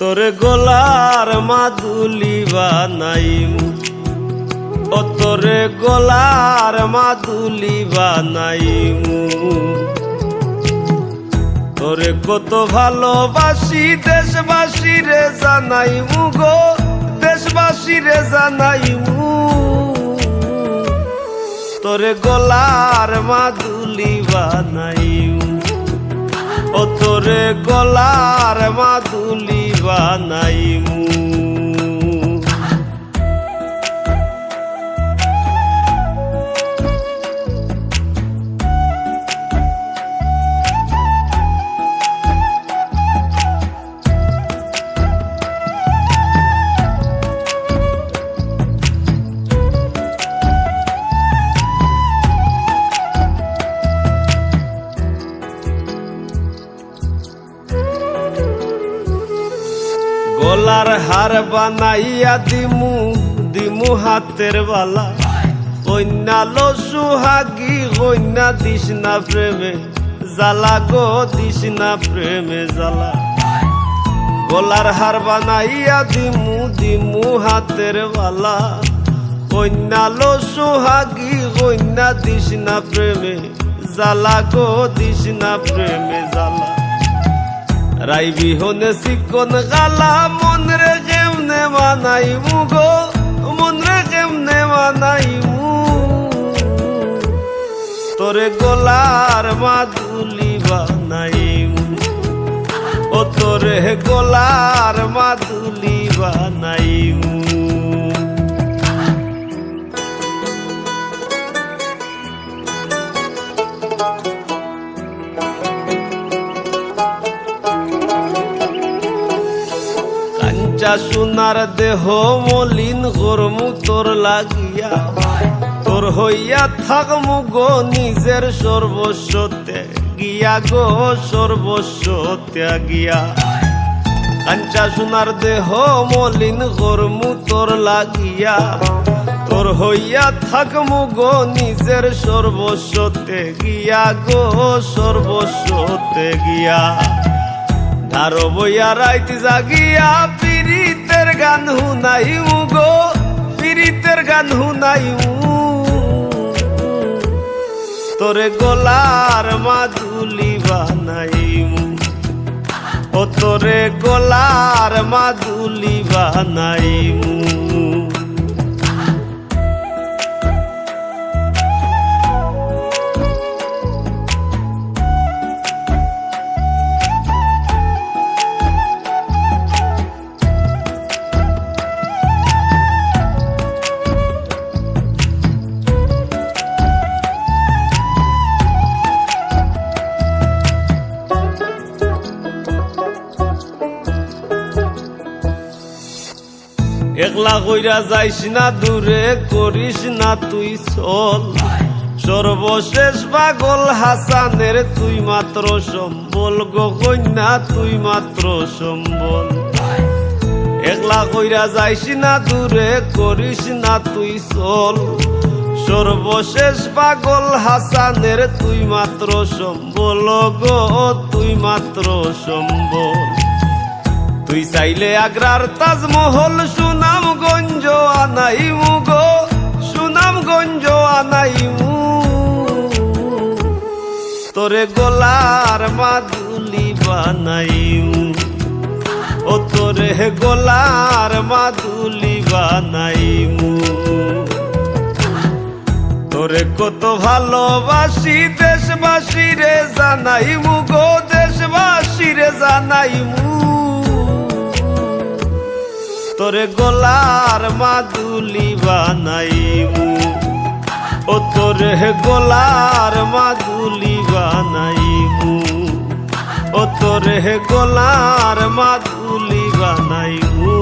তোরে গলার মাদুলি বানাইমু, ও তোরে গলার মাদুলি বানাইমু। তোরে কত ভালোবাসি দেশবাসী রে জানাইমু গো, দেশবাসী রে জানাইমু। তোরে গলার মাদুলি বানাইমু, ও তোরে গলার মাদুলি বানাইমু। গলার হার বানাইয়া দিমু, দিমু হাতের বালা। কন্যা লো সুহাগী কন্যা দিস না প্রেমে জ্বালা গো, দিস না প্রেমে জ্বালা। গলার হার বানাইয়া দিমু, দিমু হাতের বালা। কন্যা লো সুহাগী কন্যা দিস না প্রেমে জ্বালা গো, দিস না প্রেমে জ্বালা। রাই বিহনে চিকন গালা মন রে কেমনে মানাইমু গো, মন রে কেমনে মানাইমু। তোরে গলার মাদুলি বানাইমু, ও তোরে গলার মাদুলি বানাইমু। কাঞ্চা সোনার দেহ মলিন গরমু তোর লাগিয়া, তোর হইয়া থাকমু গো নিজের সর্বস্ব ত্যাগিয়া গো, সর্বস্ব ত্যাগিয়া। কাঞ্চা সোনার দেহ মলিন গরমু তোর লাগিয়া, তোর হইয়া থাকমু গো নিজের সর্বস্ব ত্যাগিয়া গো, সর্বস্ব ত্যাগিয়া। ধারো বইয়া রাইতে জাগিয়া পীড়িতের গান হুনাইমু গো, পীড়িতের গান হুনাইমু। তোরে গলার মাদুলি বানাইমু, ও তোরে গলার মাদুলি বানাইমু। একলা কইরা যাইস না দূরে, করিস না তুই চল। সর্বশেষ পাগল হাসানের তুই মাত্র সম্বল গো কন্যা, তুই মাত্র সম্বল। একলা কইরা যাইস না দূরে, করিস না তুই চল। সর্বশেষ পাগল হাসানের তুই মাত্র সম্বল গো, তুই মাত্র সম্বল। তুই চাইলে আগ্রার তাজমহল সুনামগঞ্জ আনাইমু গো, সুনামগঞ্জ আনাইমু। তোরে গলার মাদুলি বানাইমু, ও তোরে গলার মাদুলি বানাইমু। তোরে কত ভালোবাসি দেশবাসী রে জানাইমু গো, দেশবাসী রে জানাইমু। তোরে গলার মাদুলি বানাইমু, ও তোরে গলার মাদুলি বানাইমু, ও তোরে গলার মাদুলি বানাইমু।